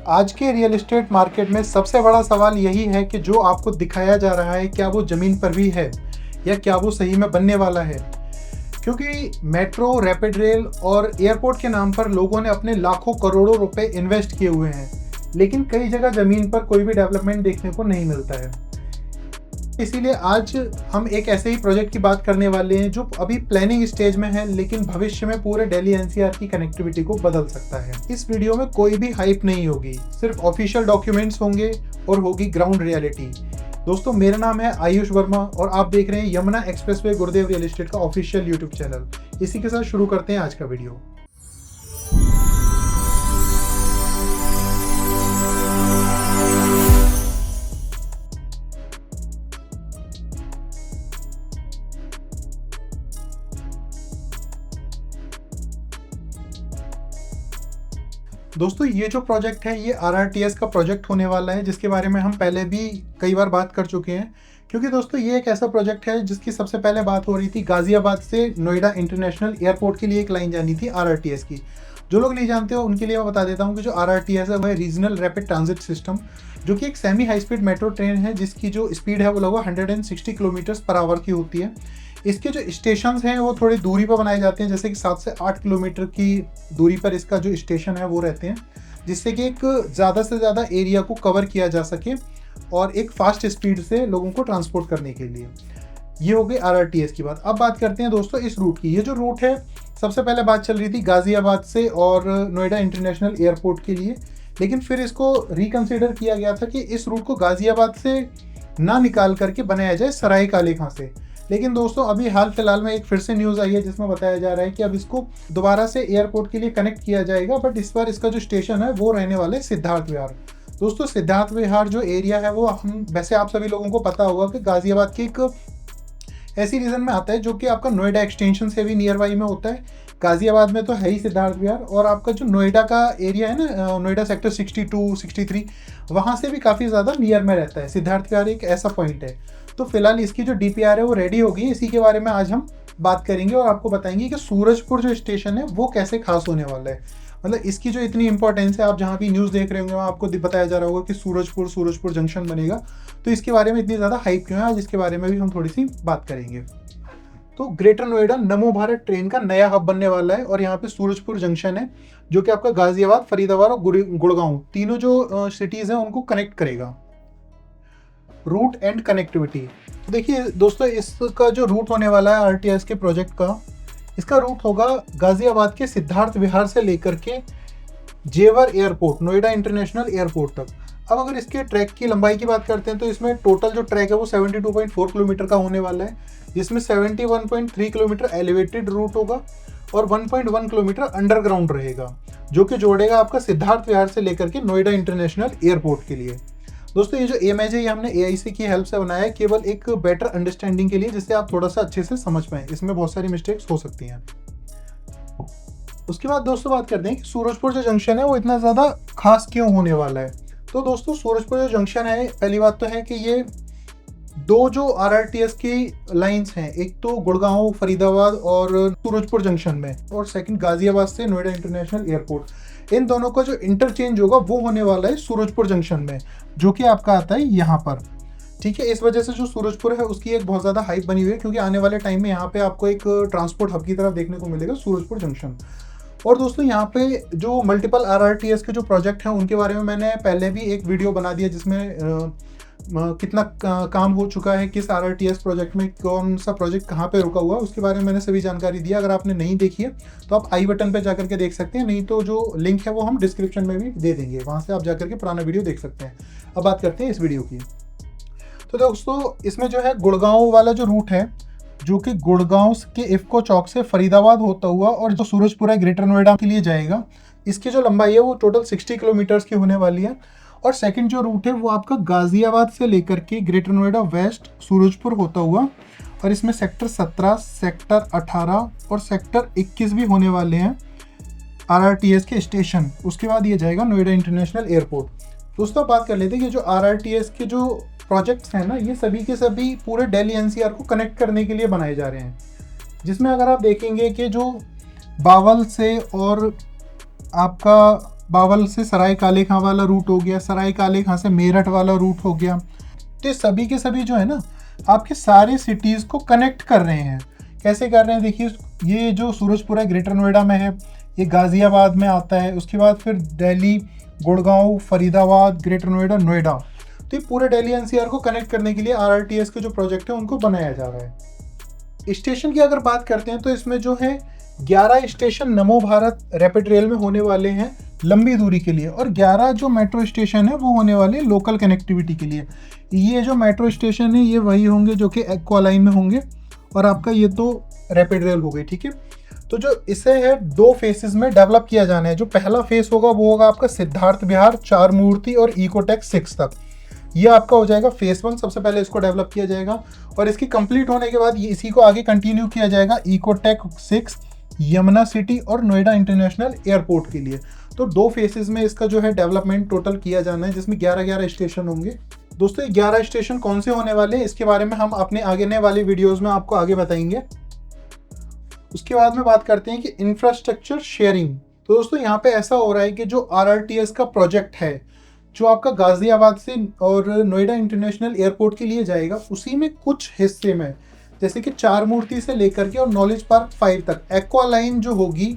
आज के real estate market में सबसे बड़ा सवाल यही है कि जो आपको दिखाया जा रहा है क्या वो ज़मीन पर भी है या क्या वो सही में बनने वाला है। क्योंकि मेट्रो, रैपिड रेल और एयरपोर्ट के नाम पर लोगों ने अपने लाखों करोड़ों रुपए इन्वेस्ट किए हुए हैं, लेकिन कई जगह ज़मीन पर कोई भी डेवलपमेंट देखने को नहीं मिलता है। इसीलिए आज हम एक ऐसे ही प्रोजेक्ट की बात करने वाले हैं जो अभी प्लानिंग स्टेज में है, लेकिन भविष्य में पूरे दिल्ली एनसीआर की कनेक्टिविटी को बदल सकता है। इस वीडियो में कोई भी हाइप नहीं होगी, सिर्फ ऑफिशियल डॉक्यूमेंट्स होंगे और होगी ग्राउंड रियलिटी। दोस्तों, मेरा नाम है आयुष वर्मा और आप देख रहे हैं यमुना एक्सप्रेसवे गुरुदेव रियल एस्टेट का ऑफिशियल यूट्यूब चैनल। इसी के साथ शुरू करते हैं आज का वीडियो। दोस्तों, ये जो प्रोजेक्ट है ये आरआरटीएस का प्रोजेक्ट होने वाला है, जिसके बारे में हम पहले भी कई बार बात कर चुके हैं। क्योंकि दोस्तों ये एक ऐसा प्रोजेक्ट है जिसकी सबसे पहले बात हो रही थी गाजियाबाद से नोएडा इंटरनेशनल एयरपोर्ट के लिए एक लाइन जानी थी आरआरटीएस की। जो लोग नहीं जानते हो उनके लिए मैं बता देता हूँ कि जो आरआरटीएस है वह रीजनल रैपिड ट्रांजिट सिस्टम, जो कि एक semi high speed metro train है जिसकी जो स्पीड है वो लगभग 160 किलोमीटर पर आवर की होती है। इसके जो स्टेशन हैं वो थोड़ी दूरी पर बनाए जाते हैं, जैसे कि 7 से 8 किलोमीटर की दूरी पर इसका जो स्टेशन है वो रहते हैं, जिससे कि एक ज़्यादा से ज़्यादा एरिया को कवर किया जा सके और एक फास्ट स्पीड से लोगों को ट्रांसपोर्ट करने के लिए। ये हो गई आरआरटीएस की बात। अब बात करते हैं दोस्तों इस रूट की। ये जो रूट है, सबसे पहले बात चल रही थी गाजियाबाद से और नोएडा इंटरनेशनल एयरपोर्ट के लिए, लेकिन फिर इसको रिकंसिडर किया गया था कि इस रूट को गाजियाबाद से ना निकाल करके बनाया जाए सराय काले खां से। लेकिन दोस्तों अभी हाल फिलहाल में एक फिर से न्यूज़ आई है जिसमें बताया जा रहा है कि अब इसको दोबारा से एयरपोर्ट के लिए कनेक्ट किया जाएगा, बट इस बार इसका जो स्टेशन है वो रहने वाले सिद्धार्थ विहार। दोस्तों, सिद्धार्थ विहार जो एरिया है वो हम वैसे आप सभी लोगों को पता होगा कि गाजियाबाद की एक ऐसी रीजन में आता है जो कि आपका नोएडा एक्सटेंशन से भी नियर बाई में होता है। गाजियाबाद में तो है ही सिद्धार्थ विहार, और आपका जो नोएडा का एरिया है ना, नोएडा सेक्टर 62, 63, वहाँ से भी काफ़ी ज़्यादा नियर में रहता है सिद्धार्थ विहार। एक ऐसा पॉइंट है। तो फिलहाल इसकी जो डीपीआर है वो रेडी होगी, इसी के बारे में आज हम बात करेंगे और आपको बताएंगे कि सूरजपुर जो स्टेशन है वो कैसे खास होने वाला है। मतलब इसकी जो इतनी इंपॉर्टेंस है, आप जहाँ भी न्यूज़ देख रहे होंगे वहाँ आपको बताया जा रहा होगा कि सूरजपुर जंक्शन बनेगा। तो इसके बारे में इतनी ज़्यादा हाइप क्यों है, आज इसके बारे में भी हम थोड़ी सी बात करेंगे। तो ग्रेटर नोएडा नमो भारत ट्रेन का नया हब बनने वाला है और यहाँ पे सूरजपुर जंक्शन है जो कि आपका गाजियाबाद, फरीदाबाद और गुड़गांव तीनों जो सिटीज़ हैं उनको कनेक्ट करेगा। Route and connectivity. तो देखिए दोस्तों, इसका जो रूट होने वाला है आरटीएस के प्रोजेक्ट का, इसका रूट होगा गाजियाबाद के सिद्धार्थ विहार से लेकर के जेवर एयरपोर्ट, नोएडा इंटरनेशनल एयरपोर्ट तक। अब अगर इसके ट्रैक की लंबाई की बात करते हैं तो इसमें टोटल जो ट्रैक है वो 72.4 किलोमीटर का होने वाला है, जिसमें 71.3 किलोमीटर एलिवेटेड रूट होगा और 1.1 किलोमीटर अंडरग्राउंड रहेगा, जो कि जोड़ेगा आपका सिद्धार्थ विहार से लेकर के नोएडा इंटरनेशनल एयरपोर्ट के लिए। दोस्तों, ये जो इमेज है ये हमने एआईसी की हेल्प से बनाया है, केवल एक बेटर अंडरस्टैंडिंग के लिए, जिससे आप थोड़ा सा अच्छे से समझ पाएं। इसमें बहुत सारी मिस्टेक्स हो सकती हैं। उसके बाद दोस्तों बात करते हैं कि सूरजपुर जो जंक्शन है वो इतना ज़्यादा खास क्यों होने वाला है। तो दोस्तों, सूरजपुर जो जंक्शन है, पहली बात तो है कि ये दो जो आरआरटीएस की लाइंस हैं, एक तो गुड़गांव, फरीदाबाद और सूरजपुर जंक्शन में, और सेकंड गाजियाबाद से नोएडा इंटरनेशनल एयरपोर्ट, इन दोनों का जो इंटरचेंज होगा वो होने वाला है सूरजपुर जंक्शन में, जो कि आपका आता है यहाँ पर। ठीक है, इस वजह से जो सूरजपुर है उसकी एक बहुत ज़्यादा हाइप बनी हुई है, क्योंकि आने वाले टाइम में यहाँ पे आपको एक ट्रांसपोर्ट हब की तरफ देखने को मिलेगा सूरजपुर जंक्शन। और दोस्तों, यहाँ पे जो मल्टीपल आरआरटीएस के जो प्रोजेक्ट हैं उनके बारे में मैंने पहले भी एक वीडियो बना दिया, जिसमें कितना काम हो चुका है, किस आरआरटीएस प्रोजेक्ट में कौन सा प्रोजेक्ट कहाँ पे रुका हुआ है, उसके बारे में मैंने सभी जानकारी दी। अगर आपने नहीं देखी है तो आप आई बटन पे जाकर के देख सकते हैं, नहीं तो जो लिंक है वो हम डिस्क्रिप्शन में भी दे देंगे, वहाँ से आप जाकर के पुराना वीडियो देख सकते हैं। अब बात करते हैं इस वीडियो की। तो दोस्तों, इसमें जो है गुड़गांव वाला जो रूट है, जो कि गुड़गांव के इफ्को चौक से फरीदाबाद होता हुआ और जो सूरजपुर ग्रेटर नोएडा के लिए जाएगा, इसकी जो लंबाई है वो टोटल 60 किलोमीटर्स की होने वाली है। और सेकंड जो रूट है वो आपका गाजियाबाद से लेकर के ग्रेटर नोएडा वेस्ट सूरजपुर होता हुआ, और इसमें सेक्टर 17, सेक्टर 18 और सेक्टर 21 भी होने वाले हैं आरआरटीएस के स्टेशन। उसके बाद ये जाएगा नोएडा इंटरनेशनल एयरपोर्ट। दोस्तों, बात कर लेते हैं कि जो आरआरटीएस के जो प्रोजेक्ट्स हैं ना, ये सभी के सभी पूरे दिल्ली एनसीआर को कनेक्ट करने के लिए बनाए जा रहे हैं, जिसमें अगर आप देखेंगे कि जो बावल से और आपका बावल से सराय काले खां वाला रूट हो गया, सराय काले खां से मेरठ वाला रूट हो गया। तो ये सभी के सभी जो है ना आपके सारे सिटीज़ को कनेक्ट कर रहे हैं। कैसे कर रहे हैं देखिए, ये जो सूरजपुरा ग्रेटर नोएडा में है, ये गाज़ियाबाद में आता है, उसके बाद फिर दिल्ली, गुड़गांव, फरीदाबाद, ग्रेटर नोएडा, नोएडा। तो ये पूरे दिल्ली एनसीआर को कनेक्ट करने के लिए आरआरटीएस के जो प्रोजेक्ट है उनको बनाया जा रहा है। स्टेशन की अगर बात करते हैं तो इसमें जो है 11 स्टेशन नमो भारत रैपिड रेल में होने वाले हैं लंबी दूरी के लिए, और 11 जो मेट्रो स्टेशन है वो होने वाले लोकल कनेक्टिविटी के लिए। ये जो मेट्रो स्टेशन है ये वही होंगे जो कि एक्वा लाइन में होंगे, और आपका ये तो रैपिड रेल हो गई, ठीक है। तो जो इसे है 2 फेसेस में डेवलप किया जाना है। जो पहला फेस होगा वो होगा आपका सिद्धार्थ विहार, चार मूर्ति और इकोटेक 6 तक। ये आपका हो जाएगा फेस 1, सबसे पहले इसको डेवलप किया जाएगा, और इसकी कंप्लीट होने के बाद इसी को आगे कंटिन्यू किया जाएगा इकोटेक 6, यमुना सिटी और नोएडा इंटरनेशनल एयरपोर्ट के लिए। तो 2 फेसेस में इसका जो है डेवलपमेंट टोटल किया जाना है, जिसमें 11 स्टेशन होंगे। दोस्तों ये 11 स्टेशन कौन से होने वाले हैं इसके बारे में हम अपने आगे वाले वीडियोस में आपको आगे बताएंगे। उसके बाद में बात करते हैं कि इंफ्रास्ट्रक्चर शेयरिंग। तो दोस्तों यहाँ पे ऐसा हो रहा है कि जो आरआरटीएस का प्रोजेक्ट है जो आपका गाजियाबाद से और नोएडा इंटरनेशनल एयरपोर्ट के लिए जाएगा, उसी में कुछ हिस्से में जैसे कि चार मूर्ति से लेकर के और नॉलेज पार्क 5 तक एक्वा लाइन जो होगी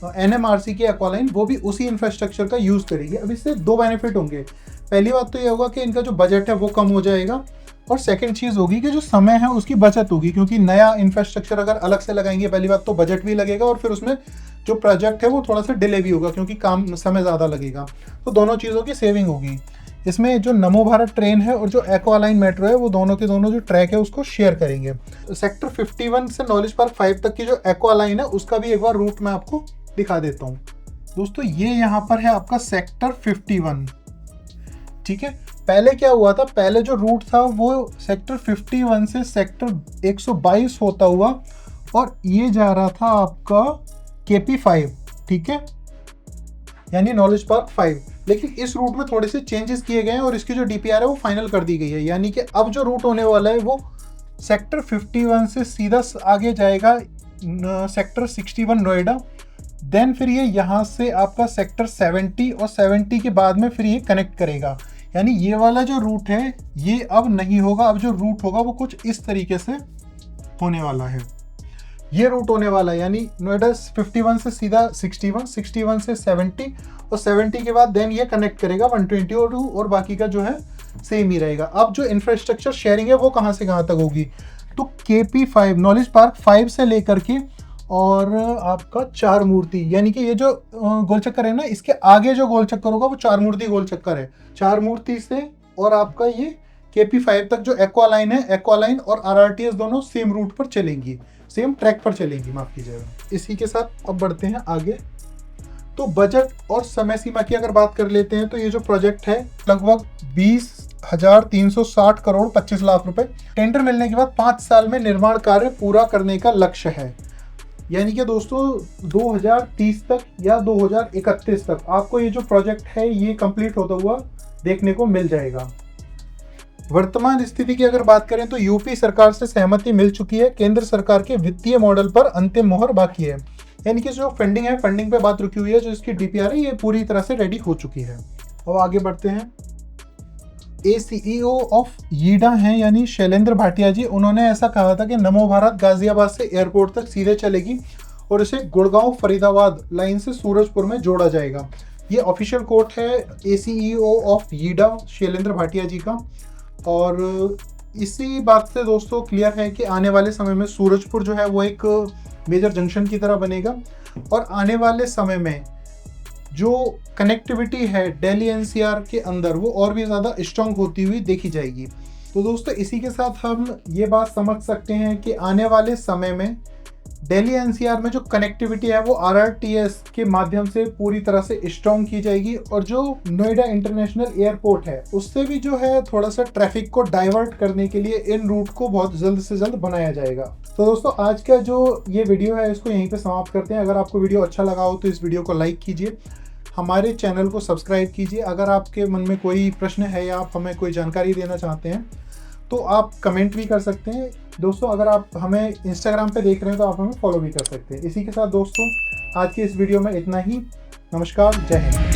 एनएमआरसी की एक्वा लाइन, वो भी उसी इंफ्रास्ट्रक्चर का यूज़ करेगी। अब इससे 2 बेनिफिट होंगे। पहली बात तो ये होगा कि इनका जो बजट है वो कम हो जाएगा, और सेकंड चीज़ होगी कि जो समय है उसकी बचत होगी, क्योंकि नया इंफ्रास्ट्रक्चर अगर अलग से लगाएंगे पहली बात तो बजट भी लगेगा, और फिर उसमें जो प्रोजेक्ट है वो थोड़ा सा डिले भी होगा क्योंकि काम समय ज़्यादा लगेगा। तो दोनों चीज़ों की सेविंग होगी। इसमें जो नमो भारत ट्रेन है और जो एक्वा लाइन मेट्रो है वो दोनों के दोनों जो ट्रैक है उसको शेयर करेंगे। सेक्टर 51 से नॉलेज पार्क 5 तक की जो एक्वा लाइन है उसका भी एक बार रूट मैं आपको दिखा देता हूँ। दोस्तों ये यहाँ पर है आपका सेक्टर 51, ठीक है। पहले क्या हुआ था, पहले जो रूट था वो सेक्टर 51 से सेक्टर 122 होता हुआ और ये जा रहा था आपका केपी 5, ठीक है, यानी नॉलेज पार्क 5। लेकिन इस रूट में थोड़े से चेंजेस किए गए हैं और इसकी जो डीपीआर है वो फाइनल कर दी गई है, यानी कि अब जो रूट होने वाला है वो सेक्टर 51 से सीधा आगे जाएगा सेक्टर 61 नोएडा, देन फिर ये यहाँ से आपका सेक्टर 70 और 70 के बाद में फिर ये कनेक्ट करेगा। यानी ये वाला जो रूट है ये अब नहीं होगा, अब जो रूट होगा वो कुछ इस तरीके से होने वाला है। ये रूट होने वाला है, यानी नोएडा 51 से सीधा 61, 61 से 70 और 70 के बाद देन ये कनेक्ट करेगा 120 और बाकी का जो है सेम ही रहेगा। अब जो इंफ्रास्ट्रक्चर शेयरिंग है वो कहाँ से कहाँ तक होगी, तो केपी 5 नॉलेज पार्क 5 से लेकर के और आपका चार मूर्ति, यानी कि ये जो गोल चक्कर है ना, इसके आगे जो गोल चक्कर होगा वो चार मूर्ति गोल चक्कर है। चार मूर्ति से और आपका ये केपी 5 तक जो एक्वा लाइन है, एक्वा लाइन और आरआरटीएस दोनों सेम रूट पर चलेंगी, सेम ट्रैक पर चलेंगी, माफ कीजिएगा। इसी के साथ अब बढ़ते हैं आगे। तो बजट और समय सीमा की अगर बात कर लेते हैं तो ये जो प्रोजेक्ट है लगभग 20,360 करोड़ 25 लाख रुपए। टेंडर मिलने के बाद 5 साल में निर्माण कार्य पूरा करने का लक्ष्य है, यानी कि दोस्तों 2030 तक या 2031 तक आपको ये जो प्रोजेक्ट है ये कंप्लीट होता हुआ देखने को मिल जाएगा। वर्तमान स्थिति की अगर बात करें तो यूपी सरकार से सहमति मिल चुकी है, केंद्र सरकार के वित्तीय मॉडल पर अंतिम मोहर बाकी है, यानी कि जो फंडिंग है, फंडिंग पे बात रुकी हुई है, जो इसकी डीपीआर है ये पूरी तरह से रेडी हो चुकी है। अब आगे बढ़ते हैं। ACEO ऑफ यीडा हैं यानी शैलेंद्र भाटिया जी, उन्होंने ऐसा कहा था कि नमो भारत गाजियाबाद से एयरपोर्ट तक सीधे चलेगी और इसे गुड़गांव फरीदाबाद लाइन से सूरजपुर में जोड़ा जाएगा। ये ऑफिशियल कोट है ACEO ऑफ यीडा शैलेंद्र भाटिया जी का, और इसी बात से दोस्तों क्लियर है कि आने वाले समय में सूरजपुर जो है वो एक मेजर जंक्शन की तरह बनेगा, और आने वाले समय में जो कनेक्टिविटी है दिल्ली एनसीआर के अंदर वो और भी ज़्यादा स्ट्रॉन्ग होती हुई देखी जाएगी। तो दोस्तों इसी के साथ हम ये बात समझ सकते हैं कि आने वाले समय में दिल्ली एनसीआर में जो कनेक्टिविटी है वो आरआरटीएस के माध्यम से पूरी तरह से स्ट्रॉन्ग की जाएगी, और जो नोएडा इंटरनेशनल एयरपोर्ट है उससे भी जो है थोड़ा सा ट्रैफिक को डाइवर्ट करने के लिए इन रूट को बहुत जल्द से जल्द बनाया जाएगा। तो दोस्तों आज का जो ये वीडियो है इसको यहीं पे समाप्त करते हैं। अगर आपको वीडियो अच्छा लगा हो तो इस वीडियो को लाइक कीजिए, हमारे चैनल को सब्सक्राइब कीजिए। अगर आपके मन में कोई प्रश्न है या आप हमें कोई जानकारी देना चाहते हैं तो आप कमेंट भी कर सकते हैं। दोस्तों अगर आप हमें इंस्टाग्राम पे देख रहे हैं तो आप हमें फॉलो भी कर सकते हैं। इसी के साथ दोस्तों आज की इस वीडियो में इतना ही। नमस्कार, जय हिंद।